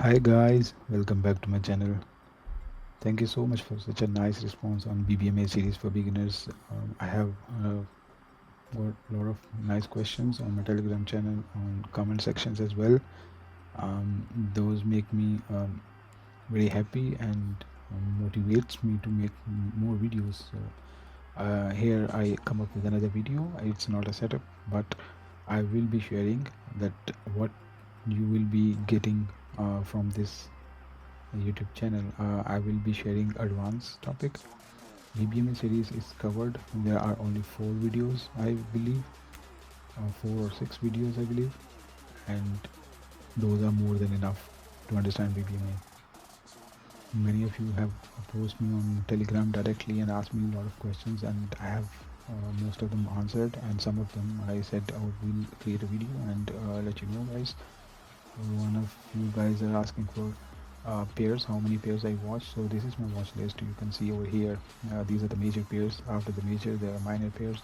Hi guys, welcome back to my channel. Thank you so much for such a nice response on BBMA series for beginners. I have got a lot of nice questions on my Telegram channel, on comment sections as well. Those make me very happy and motivates me to make more videos. So here I come up with another video. It's not a setup, but I will be sharing that what you will be getting from this YouTube channel. I will be sharing advanced topic. BBMA series is covered. There are only 4 videos, I believe, 4 or 6 videos, I believe, and those are more than enough to understand BBMA. Many of you have approached me on Telegram directly and asked me a lot of questions, and I have most of them answered, and some of them I said, oh, we'll create a video and let you know, guys. One of you guys are asking for pairs, how many pairs I watch. So this is my watch list. You can see over here, these are the major pairs. After the major, there are minor pairs.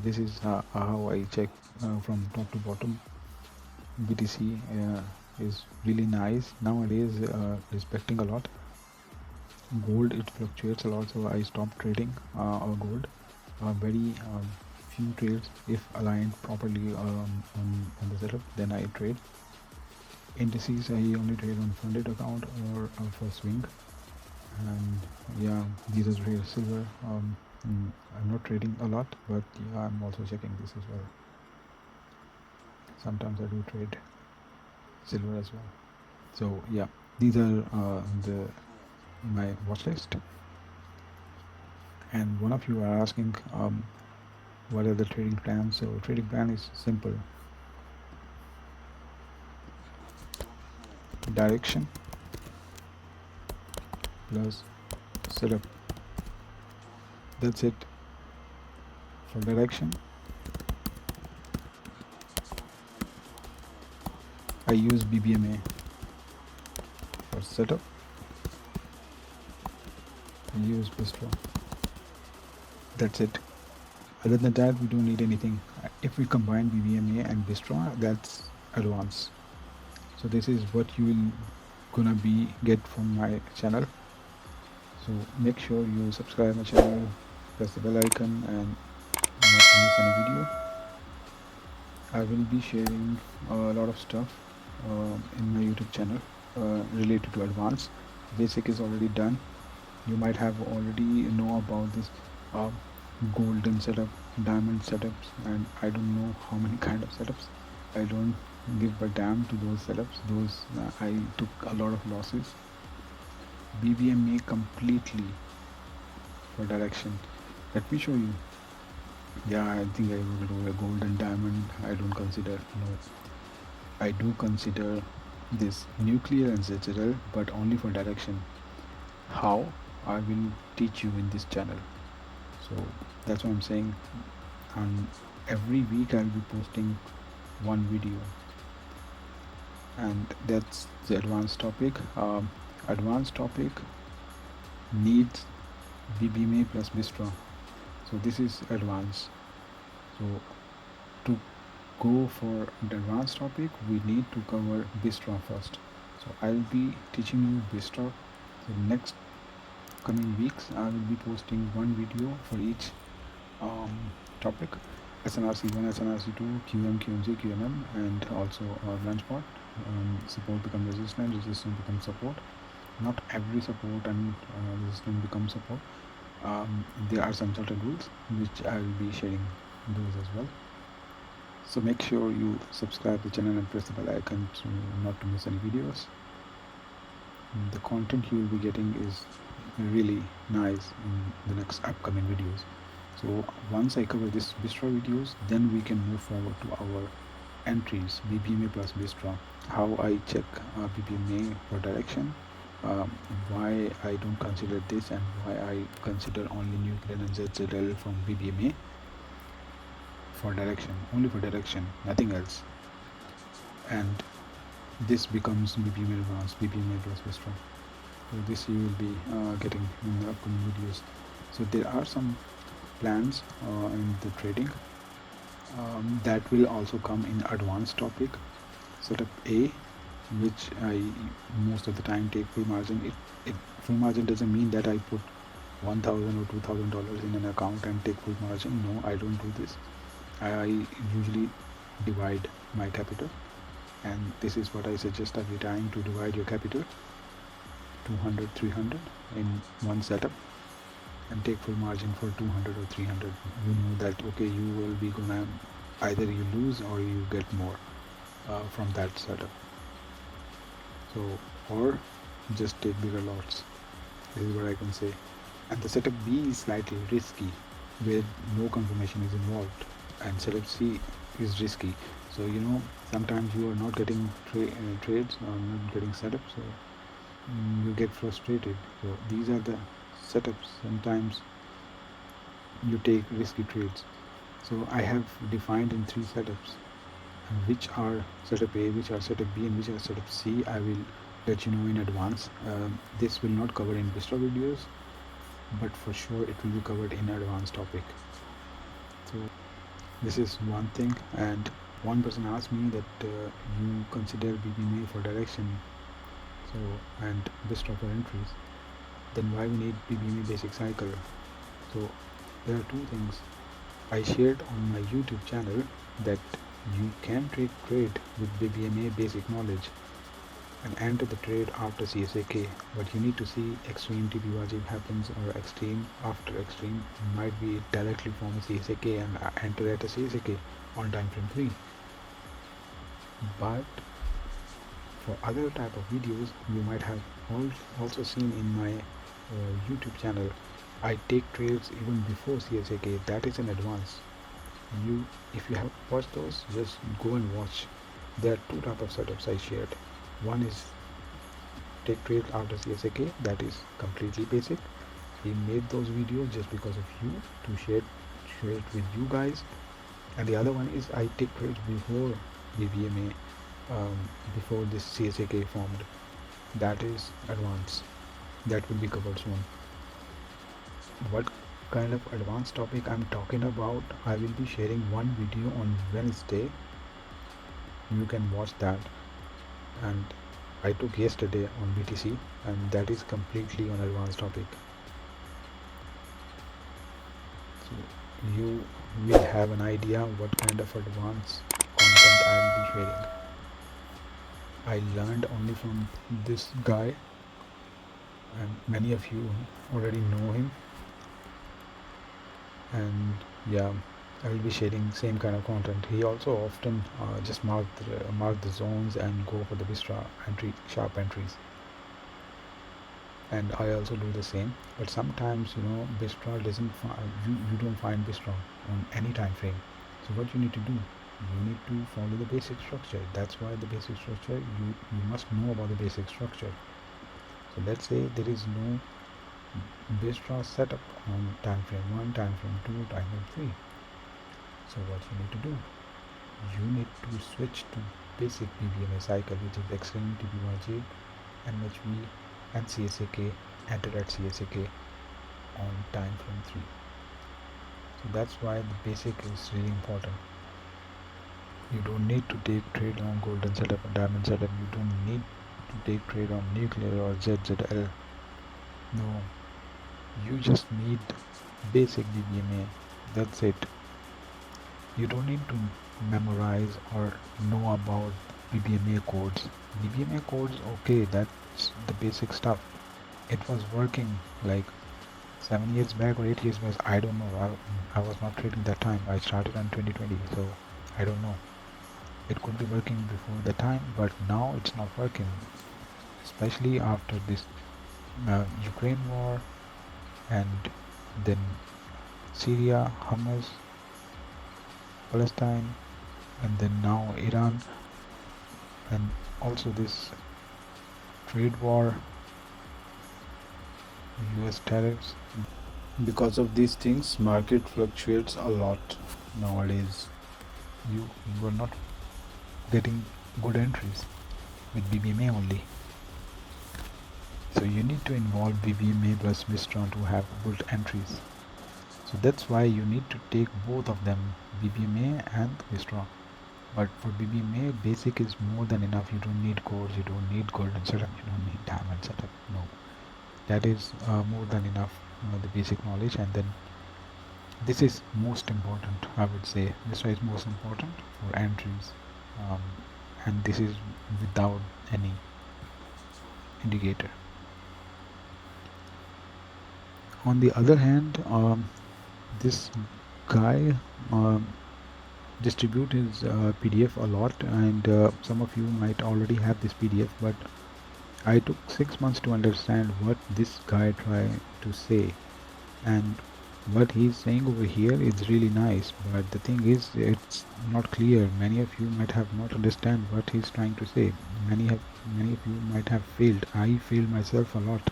This is how I check from top to bottom. BTC is really nice nowadays, respecting a lot. Gold, it fluctuates a lot, so I stopped trading gold. Very few trades, if aligned properly on the setup, then I trade. Indices I only trade on funded account or for swing. And yeah, these are rare silver. I'm not trading a lot, but yeah, I'm also checking this as well. Sometimes I do trade silver as well. So yeah, these are my watch list. And one of you are asking what are the trading plans. So trading plan is simple: direction plus setup. That's it. For direction, I use BBMA. For setup, I use Bystra. That's it. Other than that, we don't need anything. If we combine BBMA and Bystra, that's advanced. So this is what you will gonna get from my channel. So make sure you subscribe my channel, press the bell icon, and not to miss any video. I will be sharing a lot of stuff in my YouTube channel related to advanced. Basic is already done. You might have already know about this golden setup, diamond setups, and I don't know how many kind of setups. I don't give a damn to those setups. Those I took a lot of losses. BBMA completely for direction. Let me show you. Yeah, I think I will do a golden diamond. I don't consider, no. I do consider this nuclear and ZZL, but only for direction. How? I will teach you in this channel. So that's what I'm saying. And every week I'll be posting one video, and that's the advanced topic. Advanced topic needs BBMA plus Bystra. So this is advanced. So to go for the advanced topic, we need to cover Bystra first. So I'll be teaching you Bystra. So next coming weeks, I will be posting one video for each topic: SNRC1, SNRC2, QM, QMJ, QMM, and also branch part. Support becomes resistance, resistance becomes support. Not every support and resistance becomes support. There are some certain rules which I will be sharing those as well. So make sure you subscribe the channel and press the bell icon to not to miss any videos. The content you will be getting is really nice in the next upcoming videos. So once I cover this Bystra videos, then we can move forward to our entries, BBMA plus Bystra, how I check BBMA for direction, why I don't consider this, and why I consider only nuclear and ZZL from BBMA for direction, only for direction, nothing else. And this becomes BBMA advanced, BBMA plus Bystra. So this you will be getting in the upcoming videos. So there are some plans in the trading that will also come in advanced topic. Setup A, which I most of the time take full margin. Full margin doesn't mean that I put $1,000 or $2,000 in an account and take full margin. No, I don't do this. I usually divide my capital, and this is what I suggest every time, to divide your capital 200, 300 in one setup and take full margin for 200 or 300. You know that okay, you will be gonna either you lose or you get more from that setup. So, or just take bigger lots. This is what I can say. And the setup B is slightly risky, where no confirmation is involved, and setup C is risky. So sometimes you are not getting trades or not getting setups, so you get frustrated. So these are the setups. Sometimes you take risky trades. So I have defined in 3 setups, which are setup A, which are setup B, and which are setup C. I will let you know in advance. This will not cover in Bystra videos, but for sure it will be covered in advanced topic. So this is one thing. And one person asked me that you consider BBMA for direction, so and Bystra for entries, then why we need BBMA basic cycle? So there are 2 things. I shared on my YouTube channel that you can trade with BBMA basic knowledge and enter the trade after CSAK, but you need to see extreme TP wajib happens, or extreme after extreme might be directly from a CSAK and enter at a CSAK on time frame 3. But for other type of videos, you might have also seen in my YouTube channel, I take trades even before CSAK. That is in advance. If you have watched those, just go and watch. There are 2 type of setups I shared. One is take trades after CSAK, that is completely basic. We made those videos just because of you, to share it with you guys. And the other one is I take trades before BBMA, before this CSAK formed. That is advanced. That will be covered soon. What kind of advanced topic I'm talking about, I will be sharing one video on Wednesday. You can watch that. And I took yesterday on BTC, and that is completely on advanced topic. So you will have an idea what kind of advanced content I will be sharing. I learned only from this guy, and many of you already know him. And yeah, I will be sharing same kind of content. He also often just mark the zones and go for the Bystra sharp entries. And I also do the same. But sometimes Bystra doesn't you don't find Bystra on any time frame. So what you need to do, you need to follow the basic structure. That's why the basic structure, you must know about the basic structure. So let's say there is no Bystra setup on time frame 1, time frame 2, time frame 3. So what you need to do, you need to switch to basic BBMA cycle, which is extreme TP1J, NHV and CSAK, enter at CSAK on time frame 3. So that's why the basic is really important. You don't need to take trade on golden setup and diamond setup. You don't need to take trade on nuclear or ZZL. No, you just need basic BBMA. That's it. You don't need to memorize or know about BBMA codes. BBMA codes, okay, that's the basic stuff. It was working like 7 years back or 8 years back. I don't know. I was not trading that time. I started in 2020, so I don't know. It could be working before the time, but now it's not working. Especially after this Ukraine war, and then Syria, Hamas, Palestine, and then now Iran, and also this trade war, US tariffs. Because of these things, market fluctuates a lot nowadays. You are not getting good entries with BBMA only. So you need to involve BBMA plus Bystra to have good entries. So that's why you need to take both of them, BBMA and Bystra. But for BBMA, basic is more than enough. You don't need course, you don't need golden setup, you don't need diamond setup. No, that is more than enough, the basic knowledge. And then this is most important, I would say. This is most important for entries, um, and this is without any indicator. On the other hand, this guy distribute his PDF a lot, and some of you might already have this PDF, but I took 6 months to understand what this guy tried to say, and what he's saying over here is really nice, but the thing is it's not clear. Many of you might have not understand what he's trying to say. Many of you might have failed. I failed myself a lot.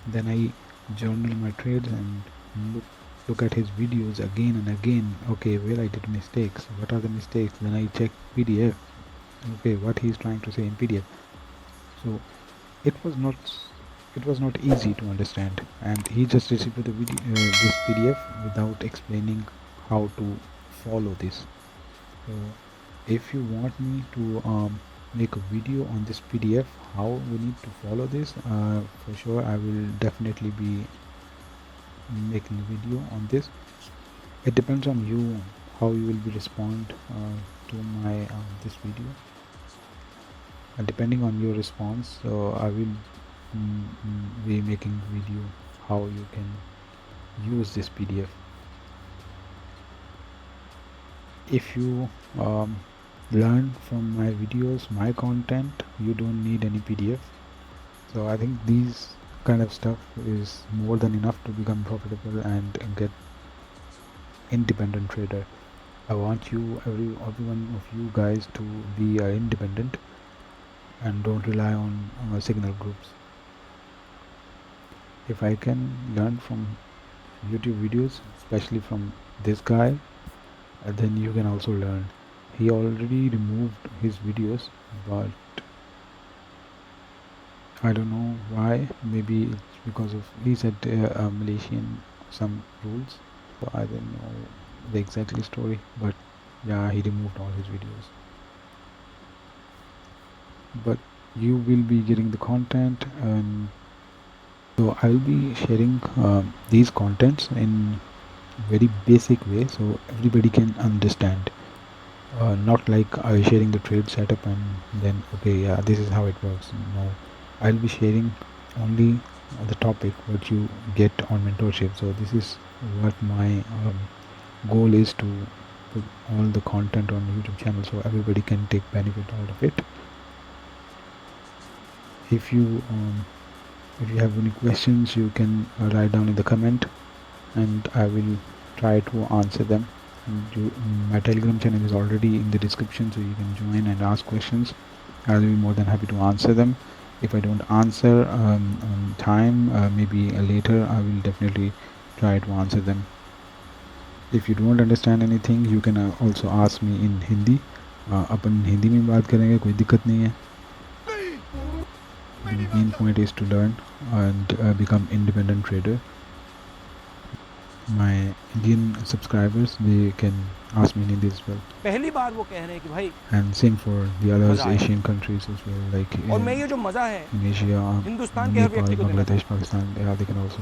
Then I journal my trades and look at his videos again and again. Okay, where I did mistakes, what are the mistakes? Then I check PDF. Okay, what he's trying to say in PDF. So it was not easy to understand, and he just received the video, this PDF without explaining how to follow this. So if you want me to make a video on this PDF, how we need to follow this, for sure I will definitely be making a video on this. It depends on you how you will be respond to my this video, and depending on your response, so I will be making video how you can use this PDF. If you learn from my videos, my content, you don't need any PDF. So I think these kind of stuff is more than enough to become profitable and get independent trader. I want you, every one of you guys, to be independent and don't rely on signal groups. If I can learn from YouTube videos, especially from this guy, then you can also learn. He already removed his videos, but I don't know why. Maybe it's because of he said Malaysian some rules. So I don't know the exactly story, but yeah, he removed all his videos. But you will be getting the content, and so I'll be sharing these contents in very basic way so everybody can understand. Not like sharing the trade setup and then okay, yeah, this is how it works. No, I'll be sharing only the topic what you get on mentorship. So this is what my goal is, to put all the content on YouTube channel so everybody can take benefit out of it. If you have any questions, you can write down in the comment and I will try to answer them. My Telegram channel is already in the description, so you can join and ask questions. I'll be more than happy to answer them. If I don't answer on time, maybe later, I will definitely try to answer them. If you don't understand anything, you can also ask me in Hindi. अपन हिंदी में बात करेंगे, कोई दिक्कत नहीं है. The main point is to learn and become independent trader. My Indian subscribers, they can ask me in Hindi as well. पहली बार वो कह रहे हैं कि भाई And same for the other Asian countries as well, like और मैं ये जो मजा है in Asia, हिंदुस्तान के हर Nepal, व्यक्ति को देना Bangladesh, Pakistan, yeah, they can also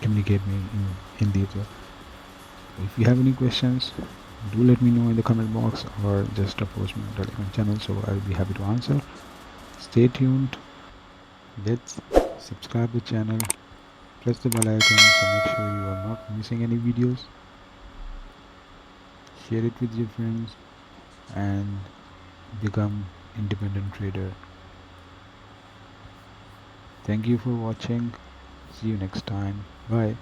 communicate me in Hindi as well. If you have any questions, do let me know in the comment box or just approach me on Telegram channel, so I'll be happy to answer. Stay tuned. Let's subscribe the channel. Press the bell icon so make sure you are not missing any videos. Share it with your friends and become independent trader. Thank you for watching. See you next time. Bye.